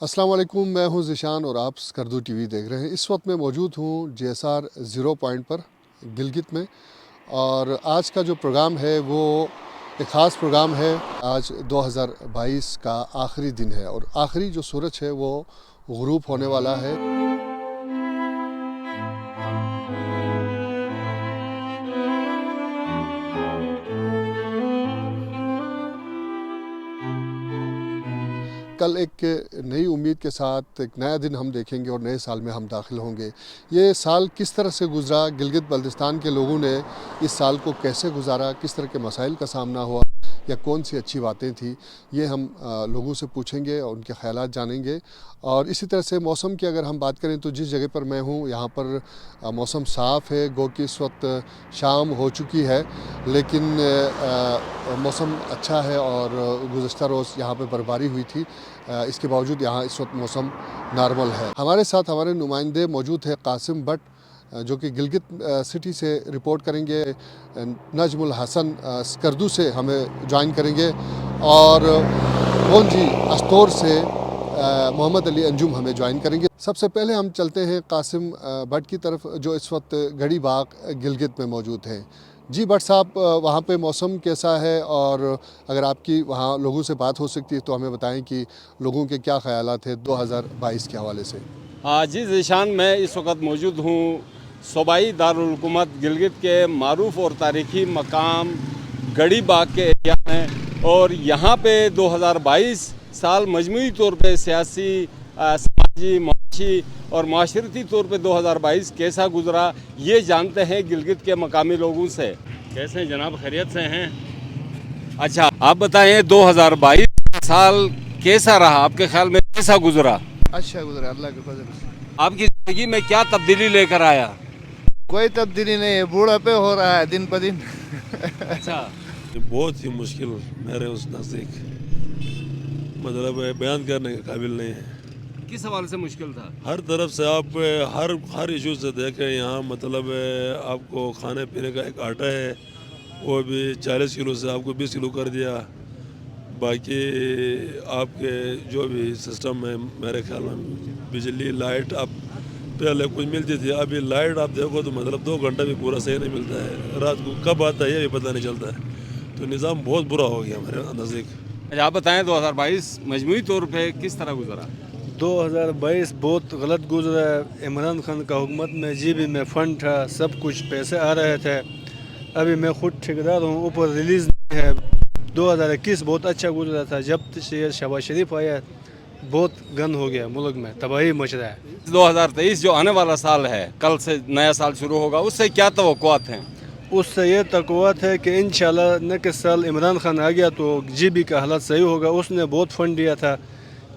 अस्सलाम वालेकुम, मैं हूं ज़िशान और आप स्कर्दू टीवी देख रहे हैं। इस वक्त मैं मौजूद हूं JSR ज़ीरो पॉइंट पर गिलगित में। और आज का जो प्रोग्राम है वो एक ख़ास प्रोग्राम है। आज 2022 का आखिरी दिन है और आखिरी जो सूरज है वो गुरूब होने वाला है। कल एक नई उम्मीद के साथ एक नया दिन हम देखेंगे और नए साल में हम दाखिल होंगे। ये साल किस तरह से गुज़रा, गिलगित बल्तिस्तान के लोगों ने इस साल को कैसे गुजारा, किस तरह के मसाइल का सामना हुआ या कौन सी अच्छी बातें थी, ये हम लोगों से पूछेंगे और उनके ख़यालात जानेंगे। और इसी तरह से मौसम की अगर हम बात करें तो जिस जगह पर मैं हूँ यहाँ पर मौसम साफ़ है। गो कि इस वक्त शाम हो चुकी है लेकिन मौसम अच्छा है और गुज़श्ता रोज़ यहाँ पर बर्फ़बारी हुई थी। इसके बावजूद यहाँ इस वक्त मौसम नॉर्मल है। हमारे साथ हमारे नुमाइंदे मौजूद है कासिम भट्ट जो कि गिलगित सिटी से रिपोर्ट करेंगे। नजमुल हसन स्कर्दू से हमें ज्वाइन करेंगे और गोंजी अस्तोर से मोहम्मद अली अंजुम हमें ज्वाइन करेंगे। सबसे पहले हम चलते हैं कासिम भट्ट की तरफ जो इस वक्त गढ़ी बाग गिलगित में मौजूद हैं। जी भट्ट साहब, वहाँ पे मौसम कैसा है और अगर आपकी वहाँ लोगों से बात हो सकती है तो हमें बताएं कि लोगों के क्या ख़यालात हैं 2022 के हवाले से। जी ज़िशान, मैं इस वक्त मौजूद हूँ सूबाई दारुल हुकूमत गिलगित के मारूफ और तारीख़ी मकाम गढ़ी बाग के एरिया में। और यहाँ पे 2022 साल मजमूई तौर पे सियासी, समाजी, माशी और माशरती तौर पे 2022 कैसा गुजरा ये जानते हैं गिलगित के मकामी लोगों से। कैसे हैं जनाब, खैरियत से हैं? अच्छा, आप बताएं 2022 साल कैसा रहा, आपके ख्याल में कैसा गुजरा? अच्छा गुजरा, अल्लाह के फजल से। आपकी ज़िंदगी में क्या तब्दीली लेकर आया? कोई तब्दीली नहीं है, बूढ़ा पे हो रहा है दिन प दिन। अच्छा, बहुत ही मुश्किल मेरे उस नज़दीक, मतलब बयान करने के काबिल नहीं है। किस हवाले से मुश्किल था? हर तरफ से आप हर इशू से देखें यहाँ, मतलब आपको खाने पीने का एक आटा है वो भी 40 किलो से आपको 20 किलो कर दिया। बाकी आपके जो भी सिस्टम है, मेरे ख्याल में बिजली लाइट अब पहले कुछ मिलती थी, अभी लाइट आप देखो तो मतलब 2 घंटा भी पूरा सही नहीं मिलता है, रात को कब आता है ये भी पता नहीं चलता है। तो निज़ाम बहुत बुरा हो गया हमारे नज़दीक। अच्छा, आप बताएं 2022 मजमूई तौर पे किस तरह गुजरा? 2022 बहुत गलत गुजरा है। इमरान खान का हुकूमत में जीबी में फ़ंड था, सब कुछ पैसे आ रहे थे। अभी मैं खुद ठेकेदार हूँ, ऊपर रिलीज़ नहीं है। 2021 बहुत अच्छा गुजरा था, जब से शहबाज शरीफ आया बहुत गंद हो गया, मुल्क में तबाही मच रहा है। 2023 जो आने वाला साल है, कल से नया साल शुरू होगा, उससे क्या तवक्कुआत हैं? उससे ये तक़व्वत है कि इंशाल्लाह नेक्स्ट साल इमरान खान आ गया तो जीबी का हालत सही होगा। उसने बहुत फ़ंड दिया था,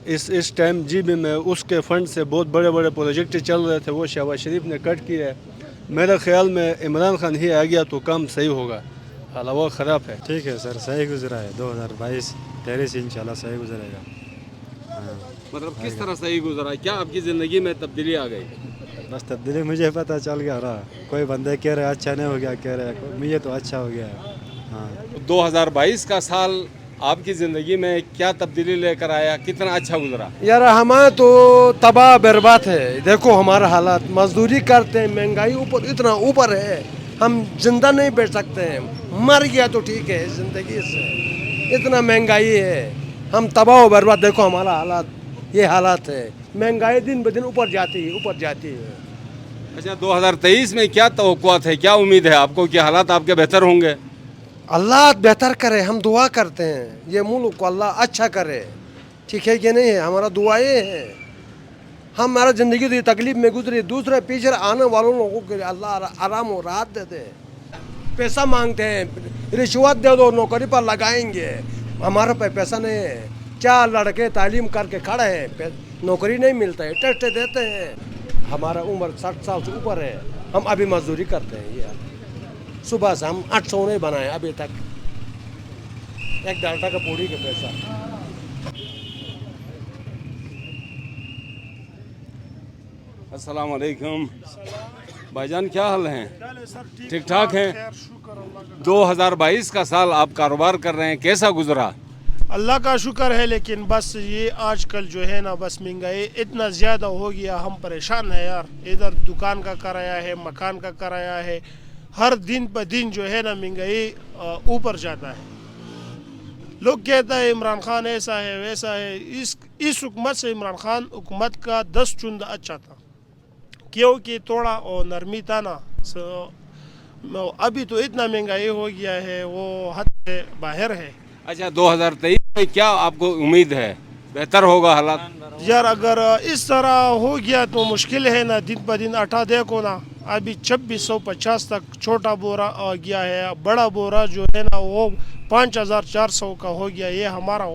इस टाइम जीबी में उसके फ़ंड से बहुत बड़े बड़े प्रोजेक्ट चल रहे थे, वो शहबाज शरीफ ने कट किया है। मेरे ख्याल में इमरान खान ही आ गया तो काम सही होगा, हालात ख़राब है। ठीक है सर, सही गुजरा है 2022 इंशाल्लाह सही गुजरेगा। मतलब किस तरह सही गुजरा, क्या आपकी ज़िंदगी में तब्दीली आ गई? बस तब्दीली मुझे पता चल गया रहा, कोई बंदे कह रहे अच्छा नहीं हो गया, कह रहे मुझे तो अच्छा हो गया है। हाँ, 2022 का साल आपकी ज़िंदगी में क्या तब्दीली लेकर आया, कितना अच्छा गुजरा? यार हमारे तो तबाह बर्बाद है। देखो हमारा हालात, मजदूरी करते हैं, महंगाई ऊपर इतना ऊपर है, हम जिंदा नहीं बैठ सकते हैं। मर गया तो ठीक है, ज़िंदगी से इतना महंगाई है, हम तबाह बर्बाद। देखो हमारा हालात, ये हालात है, महंगाई दिन ब दिन ऊपर जाती है, ऊपर जाती है। अच्छा, 2023 में क्या तवक्कुआत है, क्या उम्मीद है आपको कि हालात आपके बेहतर होंगे? अल्लाह बेहतर करे, हम दुआ करते हैं ये मुल्क को अल्लाह अच्छा करे, ठीक है कि नहीं है, हमारा दुआएं है। हमारा ज़िंदगी तो ये तकलीफ में गुजरी, दूसरे पीछे आने वालों लोगों के अल्लाह आराम और राहत दे दे। पैसा मांगते हैं, रिश्वत दे दो, नौकरी पर लगाएंगे, हमारे पास पैसा नहीं है। 4 लड़के तालीम करके खड़े हैं, नौकरी नहीं मिलता है, टेस्ट देते हैं। हमारा उम्र 60 साल से ऊपर है, हम अभी मजदूरी करते हैं। ये सुबह से हम 800 नहीं बनाए अभी तक, एक डाल्टा का पूरी का पैसा। अस्सलाम वालेकुम भाईजान, क्या हाल हैं? ठीक ठाक हैं? 2022 का साल आप कारोबार कर रहे हैं, कैसा गुजरा? اللہ کا شکر ہے، لیکن بس یہ آج کل جو ہے نا بس مہنگائی اتنا زیادہ ہو گیا، ہم پریشان ہیں یار. ادھر دکان کا کرایہ ہے، مکان کا کرایہ ہے، ہر دن پہ دن جو ہے نا مہنگائی اوپر جاتا ہے. لوگ کہتا ہے عمران خان ایسا ہے ویسا ہے. اس حکومت سے عمران خان حکومت کا 10 چند اچھا تھا، کیونکہ تھوڑا نرمی تھا نا. ابھی تو اتنا مہنگائی ہو گیا ہے، وہ حد سے باہر ہے. اچھا 2023 میں کیا آپ کو امید ہے؟ بہتر ہوگا حالات؟ یار اگر اس طرح ہو گیا تو مشکل ہے نا. دن پہ دن آٹا دیکھو نا، ابھی 2650 تک چھوٹا بورا آ گیا ہے، بڑا بورا جو ہے نا وہ 5400 کا ہو گیا. یہ ہمارا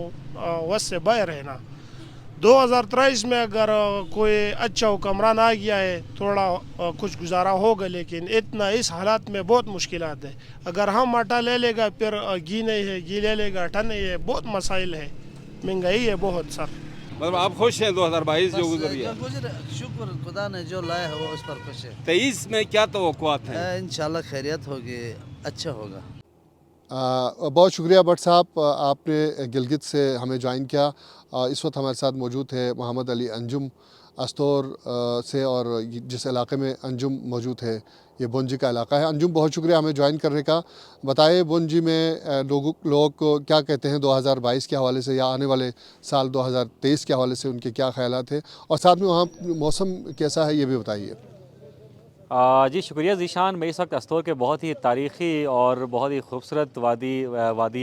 وس سے باہر ہے نا. 2023 میں اگر کوئی اچھا حکمران آ گیا ہے تھوڑا کچھ گزارا ہوگا، لیکن اتنا اس حالات میں بہت مشکلات ہے. اگر ہم آٹا لے لے گا پھر گھی نہیں ہے، گھی لے لے گا آٹا نہیں ہے، بہت مسائل ہے، مہنگائی ہے بہت سر. مطلب آپ خوش ہیں 2022 جو گزری ہے؟ شکر خدا نے جو لایا ہے وہ اس پر خوش ہے. 23 میں کیا توقعات ہیں؟ انشاءاللہ خیریت ہوگی، اچھا ہوگا. بہت شکریہ بٹ صاحب، آپ نے گلگت سے ہمیں جوائن کیا. اس وقت ہمارے ساتھ موجود ہے محمد علی انجم استور سے، اور جس علاقے میں انجم موجود ہے یہ بونجی کا علاقہ ہے. انجم بہت شکریہ ہمیں جوائن کرنے کا. بتائے بونجی میں لوگ کیا کہتے ہیں 2022 کے حوالے سے، یا آنے والے سال 2023 کے حوالے سے ان کے کیا خیالات ہیں، اور ساتھ میں وہاں موسم کیسا ہے یہ بھی بتائیے. جی شکریہ ذیشان. میں اس وقت استور کے بہت ہی تاریخی اور بہت ہی خوبصورت وادی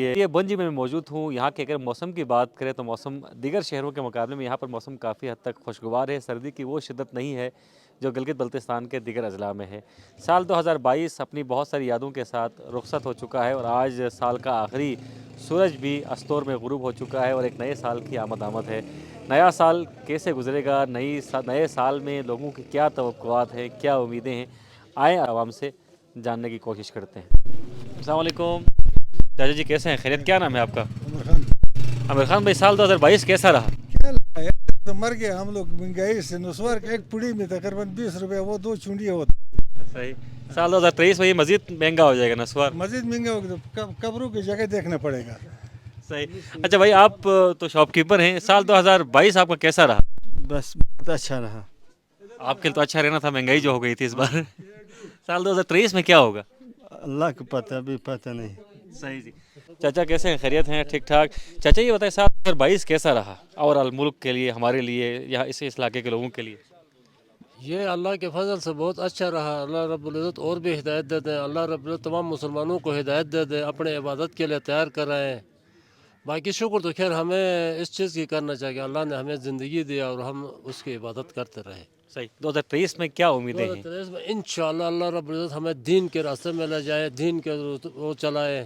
ہے یہ بونجی میں موجود ہوں. یہاں کے اگر موسم کی بات کریں تو موسم دیگر شہروں کے مقابلے میں یہاں پر موسم کافی حد تک خوشگوار ہے. سردی کی وہ شدت نہیں ہے جو گلگت بلتستان کے دیگر اضلاع میں ہے. سال 2022 اپنی بہت ساری یادوں کے ساتھ رخصت ہو چکا ہے، اور آج سال کا آخری سورج بھی استور میں غروب ہو چکا ہے، اور ایک نئے سال کی آمد ہے. نیا سال کیسے گزرے گا، نئے سال میں لوگوں کی کیا توقعات ہیں، کیا امیدیں ہیں، آئیں عوام سے جاننے کی کوشش کرتے ہیں. السلام علیکم چاچا جی، کیسے ہیں؟ خیریت؟ کیا نام ہے آپ کا؟ عامر خان بھائی، سال 2022 کیسا رہا؟ تو مر گئے ہم لوگ مہنگائی سے. نسوار کا ایک پوڑی میں تقریباً 20 روپے، وہ 2 چونڈیاں ہوتی. صحیح. سال 2023 میں یہ مزید مہنگا ہو جائے گا نسوار؟ مزید مہنگا ہوگا تو قبروں کی جگہ دیکھنا پڑے گا. صحیح. اچھا بھائی، آپ تو شاپ کیپر ہیں، سال 2022 آپ کا کیسا رہا؟ بس بہت اچھا رہا. آپ کے لیے تو اچھا رہنا تھا، مہنگائی جو ہو گئی تھی اس بار. سال 2023 میں کیا ہوگا؟ اللہ کو پتہ، ابھی پتہ نہیں. صحیح جی. چاچا کیسے ہیں؟ خیریت ہیں؟ ٹھیک ٹھاک. چاچا یہ بتائیں سال 2022 کیسا رہا اوور آل ملک کے لیے، ہمارے لیے، یہاں اس علاقے کے لوگوں کے لیے؟ یہ اللہ کے فضل سے بہت اچھا رہا. اللہ رب العزت اور بھی ہدایت دے دیں. اللہ رب العزت تمام مسلمانوں کو ہدایت دے دیں، اپنے عبادت کے لیے تیار کرائیں. باقی شکر تو خیر ہمیں اس چیز کی کرنا چاہیے کہ اللہ نے ہمیں زندگی دیا اور ہم اس کی عبادت کرتے رہے. صحیح. 2023 میں کیا امیدیں ہیں؟ 2023 میں انشاءاللہ اللہ رب العزت ہمیں دین کے راستے میں لے جائے، دین کے وہ چلائے.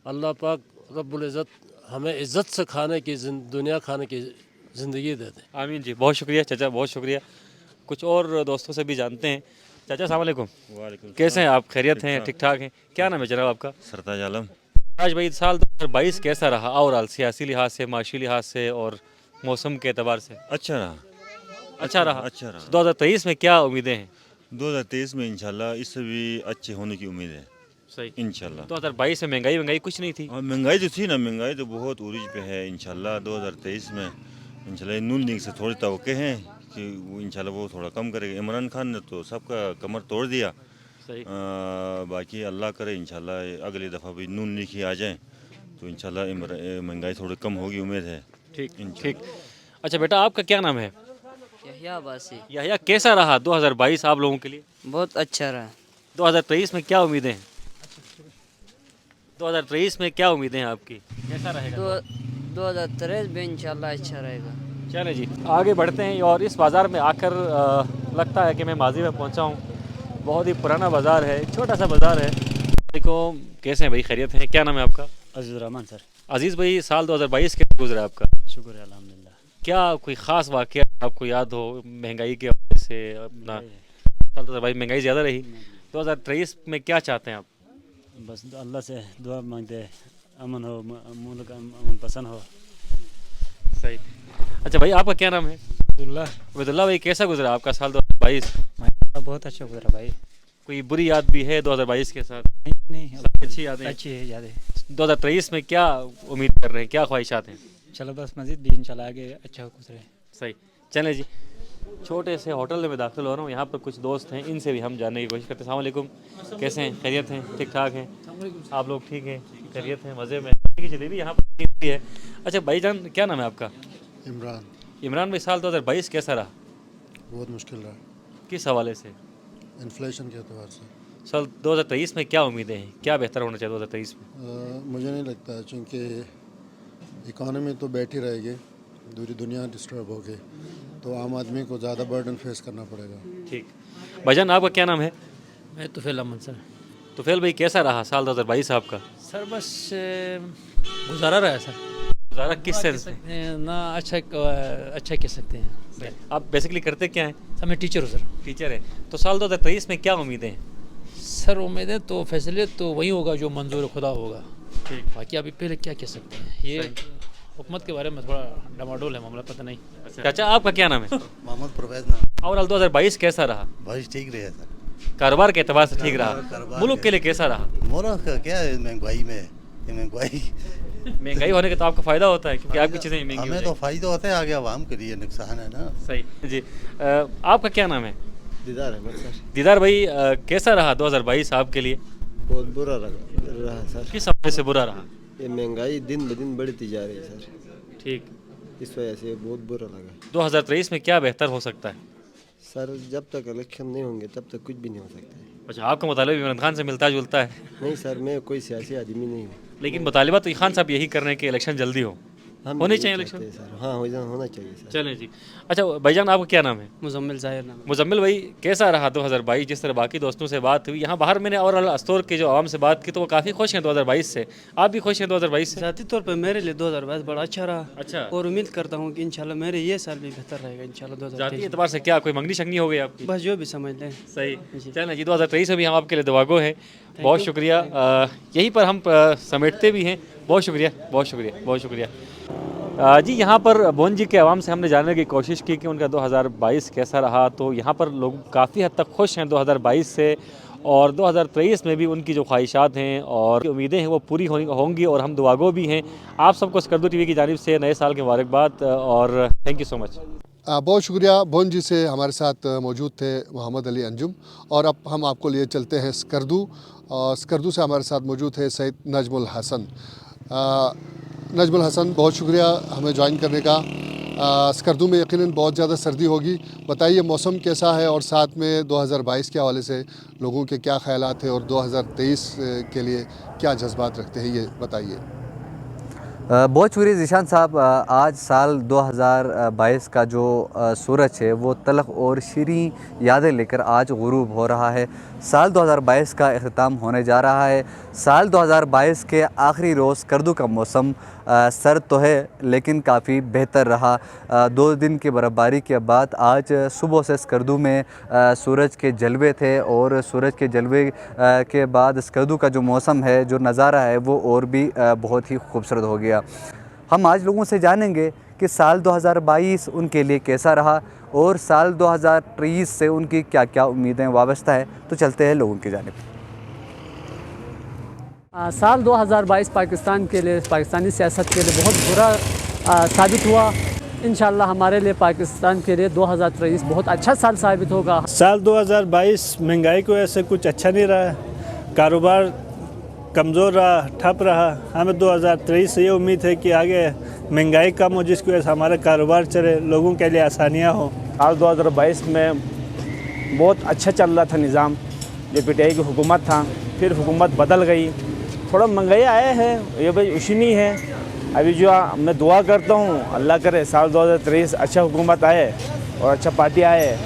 اللہ پاک رب العزت ہمیں عزت سے کھانے کی دنیا کھانے کی زندگی دے دیں. آمین جی. بہت شکریہ چاچا، بہت شکریہ. کچھ اور دوستوں سے بھی جانتے ہیں. چاچا السلام علیکم. وعلیکم. کیسے ہیں آپ؟ خیریت ہیں؟ ٹھیک ٹھاک ہیں. کیا نام ہے جناب آپ کا؟ سرتاج عالم. آج بھائی سال 2022 کیسا رہا اوورآل، سیاسی لحاظ سے، معاشی لحاظ سے اور موسم کے اعتبار سے؟ اچھا رہا. اچھا رہا. اچھا رہا. 2023 میں کیا امیدیں ہیں؟ 2023 میں انشاءاللہ اس سے بھی اچھے ہونے کی امید ہے. صحیح. انشاءاللہ. 2022 میں مہنگائی کچھ نہیں تھی؟ مہنگائی تو تھی نا، مہنگائی تو بہت عروج پہ ہے. انشاءاللہ 2023 میں انشاءاللہ نون لیگ سے تھوڑی توقع ہیں کہ وہ انشاءاللہ وہ تھوڑا کم کرے گا. عمران خان نے تو سب کا کمر توڑ دیا. صحیح. باقی اللہ کرے انشاءاللہ اگلی دفعہ بھی نون لیگ ہی آ جائیں تو انشاءاللہ مہنگائی تھوڑی کم ہوگی، امید ہے. ٹھیک ٹھیک. اچھا بیٹا، آپ کا کیا نام ہے؟ یحییٰ عباسی. یحییٰ، کیسا رہا 2022 آپ لوگوں کے لیے؟ بہت اچھا رہا. 2023 میں کیا امیدیں ہیں؟ 2023 میں کیا امیدیں ہیں آپ کی؟ کیسا رہے گا؟ 2023 بھی انشاءاللہ اچھا رہے گا. چلیں جی آگے بڑھتے ہیں. اور اس بازار میں آ کر لگتا ہے کہ میں ماضی میں پہنچا ہوں. بہت ہی پرانا بازار ہے، چھوٹا سا بازار ہے. علیکم، کیسے ہیں بھائی؟ خیریت ہیں؟ کیا نام ہے آپ کا؟ عزیز الرحمان سر. عزیز بھائی، سال 2022 کیسے گزرا آپ کا؟ شکر ہے الحمدللہ. کیا کوئی خاص واقعہ آپ کو یاد ہو مہنگائی کے حوالے سے؟ اپنا سال 2022 مہنگائی زیادہ رہی، 2023 میں کیا چاہتے ہیں آپ؟ بس اللہ سے دعا مانگتے ہیں امن ہو، ملک امن پسند ہو. صحیح. اچھا بھائی، آپ کا کیا نام ہے؟ عبید اللہ بھائی، کیسا گزرا آپ کا سال 2022؟ بہت اچھا گزرا بھائی. کوئی بری یاد بھی ہے 2022 کے ساتھ؟ نہیں، اچھی یادیں؟ اچھی ہے. 2023 में क्या उम्मीद कर रहे हैं, क्या ख्वाहिशात हैं? चलो बस मज़ीद भी इंशाल्लाह आगे अच्छा गुजरे। सही, चलें जी। छोटे से होटल में दाखिल हो रहा हूँ, यहाँ पर कुछ दोस्त हैं, इनसे भी हम जानने की कोशिश करते हैं। अस्सलाम वालेकुम, कैसे हैं? खैरियत हैं? ठीक ठाक हैं? आप लोग ठीक हैं? खैरियत हैं? मज़े में? जलेबी यहाँ पर है। अच्छा भाईजान, क्या नाम है आपका? इमरान। इमरान भाई, साल 2022 कैसा रहा? बहुत मुश्किल रहा। किस हवाले से? इन्फ्लेशन के एतबार से। साल 2023 में क्या उम्मीदें हैं, क्या बेहतर होना चाहिए 2023 में? मुझे नहीं लगता, चूँकि इकॉनमी तो बैठी रहेगी, पूरी दुनिया डिस्टर्ब होगी, तो आम आदमी को ज़्यादा बर्डन फेस करना पड़ेगा। ठीक। भाईजान, आपका क्या नाम है? मैं तुफैल अहमद सर। तुफैल भाई, कैसा रहा साल 2022 आपका? सर बस गुजारा रहा है सर। गुजारा किस सेंस में? ना अच्छा कह सकते हैं। आप बेसिकली करते क्या हैं? सर मैं टीचर हूँ सर। टीचर है। तो साल 2023 में क्या उम्मीदें हैं? सर उम्मीदें तो फैसलियत तो वही होगा जो मंजूर खुदा होगा। ठीक। बाकी अभी पहले क्या कह सकते हैं, ये हुकूमत के बारे में थोड़ा डमाडोल है मामला, पता नहीं। चाचा, आपका क्या नाम है? मोहम्मद परवेज नाम। ओवरऑल 2022 कैसा रहा? बहुत ठीक रहे सर। कारोबार के एतबार से ठीक रहा? मुल्क के लिए कैसा रहा? मुल्क क्या है, महंगाई में महंगाई होने का तो आपको फ़ायदा होता है, क्योंकि आपकी चीज़ें महंगी हमें तो फ़ायदा होता है, आगे आवाम के लिए नुकसान है ना। सही जी। आपका क्या नाम है? दीदार अहमद सर। दीदार भाई, कैसा रहा 2022 आपके लिए? बहुत बुरा रहा सर। किस हवाले से बुरा रहा? ये महंगाई दिन ब दिन बढ़ती जा रही है सर। ठीक। इस वजह से बहुत बुरा लगा। 2023 में क्या बेहतर हो सकता है? सर जब तक इलेक्शन नहीं होंगे तब तक कुछ भी नहीं हो सकता है। अच्छा, आपका मुतालिबा इमरान खान से मिलता जुलता है? नहीं सर, मैं कोई सियासी आदमी नहीं हूँ। लेकिन मुतालिबा तो खान साहब यही कर रहे हैं कि इलेक्शन जल्दी हो, होने चाहिए इलेक्शन सर। हाँ, होना चाहिए सर। चलें जी। अच्छा भाईजान, आपका क्या नाम है? मुजम्मिल ज़ाहिर नाम। मुजम्मिल भाई, कैसा रहा 2022? जिस तरह बाकी दोस्तों से बात हुई, यहाँ बाहर मैंने और अस्तोर के जो आवाम से बात की तो वो काफ़ी खुश हैं 2022 से। आप भी खुश हैं 2022 से? ज़ाती तौर पर मेरे लिए 2022 बड़ा अच्छा रहा। अच्छा। और उम्मीद करता हूँ कि इंशाल्लाह मेरे ये साल भी बेहतर रहेगा इंशाल्लाह। 2023 ज़ाती एतबार से क्या कोई मंगनी शंगनी हो गई आपकी? बस जो भी समझ लें। सही। चलें जी, 2023 में भी हम आपके लिए दुआगो हैं। बहुत शुक्रिया। यहीं पर हम समेटते भी हैं। बहुत शुक्रिया, बहुत शुक्रिया, बहुत शुक्रिया। जी, यहाँ पर बोंजी के अवाम से हमने जानने की कोशिश की कि उनका 2022 कैसा रहा, तो यहाँ पर लोग काफ़ी हद तक खुश हैं 2022 से, और 2023 में भी उनकी जो ख्वाहिशात हैं और उम्मीदें हैं वो पूरी होंगी, और हम दुआगो भी हैं। आप सबको स्कर्दू टीवी की जानिब से नए साल की मुबारकबाद, और थैंक यू सो मच। बहुत शुक्रिया। बोंजी से हमारे साथ मौजूद थे मोहम्मद अली अंजुम, और अब हम आपको लिए चलते हैं स्कर्दू, और स्कर्दू से हमारे साथ मौजूद है सैयद नजमुल हसन। नजमुल हसन, बहुत शुक्रिया हमें ज्वाइन करने का। स्कर्दू में यकीनन बहुत ज़्यादा सर्दी होगी, बताइए मौसम कैसा है, और साथ में 2022 के हवाले से लोगों के क्या ख्यालात हैं, और 2023 के लिए क्या जज्बात रखते हैं, ये बताइए। बहुत शुक्रिया ज़ीशान साहब। आज साल 2022 का जो सूरज है वो तलख और शीरीं यादें लेकर आज गुरूब हो रहा है। साल 2022 का इख्तिताम होने जा रहा है। साल 2022 के आखिरी रोज़ स्कर्दू का मौसम सर्द तो है लेकिन काफ़ी बेहतर रहा। 2 दिन की बर्फ़बारी के बाद आज सुबह से स्कर्दू में सूरज के जलवे थे, और सूरज के जलवे के बाद स्कर्दू का जो मौसम है, जो नज़ारा है, वो और भी बहुत ही खूबसूरत हो गया। हम आज लोगों से जानेंगे कि साल 2022 उनके लिए कैसा रहा, और साल 2023 से उनकी क्या क्या उम्मीदें वाबस्ता है। तो चलते हैं लोगों की जानिब। साल 2022 पाकिस्तान के लिए, पाकिस्तानी सियासत के लिए बहुत बुरा साबित हुआ। इंशाल्लाह हमारे लिए, पाकिस्तान के लिए 2023 बहुत अच्छा साल साबित होगा। साल 2022 महंगाई को ऐसे कुछ अच्छा नहीं रहा, कारोबार कमज़ोर रहा, ठप रहा। हमें 2023 से ये उम्मीद है कि आगे महंगाई कम हो, जिसकी वजह से हमारा कारोबार चले, लोगों के लिए आसानियाँ हो। साल 2022 में बहुत अच्छा चल रहा था निज़ाम, जब पीटीआई की हुकूमत था, फिर हुकूमत बदल गई, थोड़ा महंगाई आए हैं, ये भाई उशनी है। अभी जो मैं दुआ करता हूँ अल्लाह करे साल 2023 अच्छा हुकूमत आए और अच्छा पार्टी आए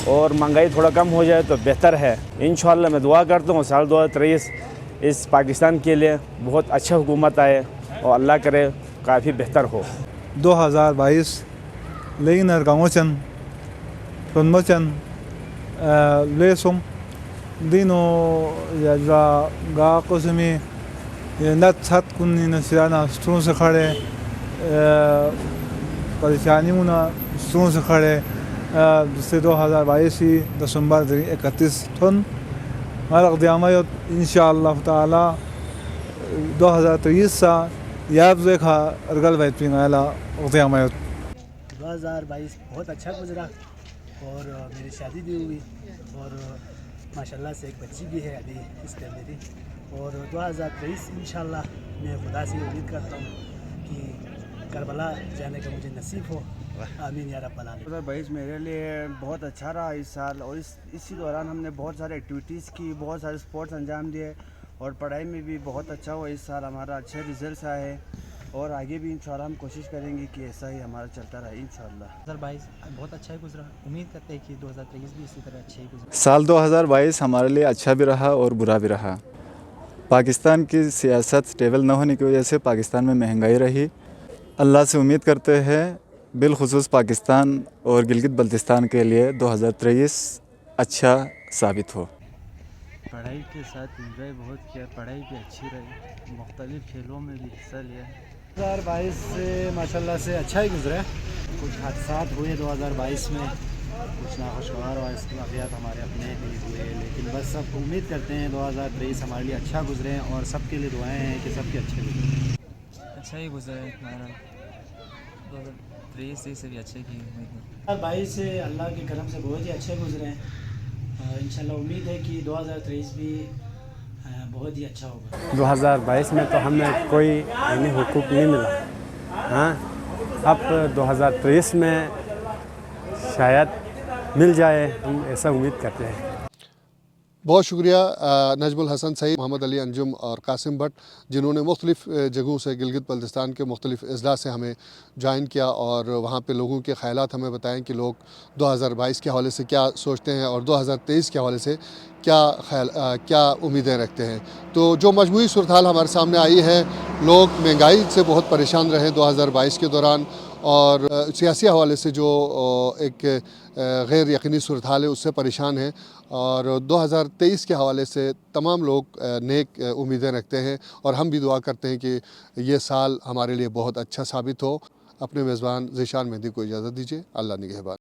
और महंगाई थोड़ा कम हो जाए तो बेहतर है। इंशाअल्लाह मैं दुआ करता हूँ साल 2023 इस पाकिस्तान के लिए बहुत अच्छा हुकूमत आए और अल्लाह करे काफ़ी बेहतर हो। 2022 लेकिन गाँवचन रनमचन लेसुम दिनो या गा कसमी नत छत कुन्नी नसियाना स्टोन से खड़े परेशानी मुना स्टोन से खड़े से 2022 दिसंबर 31 थन मरक दियामत इंशाअल्लाह ताला 2023 يابزك رجال بيت بينالا وضيع ما 2022 بہت اچھا گزرا اور میری شادی بھی ہوئی اور ماشاءاللہ سے ایک بچی بھی ہے ابھی اس ٹائم میری. اور 2023 انشاءاللہ میں خدا سے امید کرتا ہوں کہ کربلا جانے کا مجھے نصیب ہو. آمین یا رب العالمین. 2022 میرے لیے بہت اچھا رہا اس سال اور اسی دوران ہم نے بہت سارے ایکٹیویٹیز کی, بہت سارے اسپورٹس انجام دیے اور پڑھائی میں بھی بہت اچھا ہوا. اس سال ہمارا اچھے ریزلٹس آئے اور آگے بھی انشاءاللہ ہم کوشش کریں گے کہ ایسا ہی ہمارا چلتا رہے انشاءاللہ. 2022 بہت اچھا گزرا, امید کرتے ہیں کہ 2023 بھی اسی طرح اچھا ہی گزرا. سال 2022 ہمارے لیے اچھا بھی رہا اور برا بھی رہا. پاکستان کی سیاست سٹیبل نہ ہونے کی وجہ سے پاکستان میں مہنگائی رہی. اللہ سے امید کرتے ہیں بالخصوص پاکستان اور گلگت بلتستان کے لیے 2023 اچھا ثابت ہو. پڑھائی کے ساتھ انجوائے بہت کیا, پڑھائی بھی اچھی رہی, مختلف کھیلوں میں بھی حصہ لیا. 2022 سے ماشاءاللہ سے اچھا ہی گزرا. کچھ حادثات ہوئے 2022 میں, کچھ ناخوشگوار واقعات ہمارے اپنے بھی ہوئے, لیکن بس سب امید کرتے ہیں 2023 ہمارے لیے اچھا گزرے اور سب کے لیے دعائیں ہیں کہ سب کے اچھے گزرے. اچھا ہی گزرا ہے ہمارا 2023 سے بھی اچھے کی امید ہے. 2022 سے اللہ کے کرم سے بہت ہی اچھے گزرے ہیں. انشاءاللہ امید ہے کہ 2023 بھی بہت ہی اچھا ہوگا. 2022 میں تو ہمیں کوئی یعنی حقوق نہیں ملا. ہاں اب 2023 میں شاید مل جائے, ہم ایسا امید کرتے ہیں. بہت شکریہ نجم الحسن سعید, محمد علی انجم اور قاسم بٹ, جنہوں نے مختلف جگہوں سے گلگت بلتستان کے مختلف اضلاع سے ہمیں جوائن کیا اور وہاں پہ لوگوں کے خیالات ہمیں بتائیں کہ لوگ 2022 کے حوالے سے کیا سوچتے ہیں اور 2023 کے حوالے سے کیا امیدیں رکھتے ہیں. تو جو مجموعی صورتحال ہمارے سامنے آئی ہے, لوگ مہنگائی سے بہت پریشان رہے 2022 کے دوران اور سیاسی حوالے سے جو ایک غیر یقینی صورتحال ہے اس سے پریشان ہیں, اور 2023 کے حوالے سے تمام لوگ نیک امیدیں رکھتے ہیں اور ہم بھی دعا کرتے ہیں کہ یہ سال ہمارے لیے بہت اچھا ثابت ہو. اپنے میزبان ذیشان مہدی کو اجازت دیجیے. اللہ نگہبان.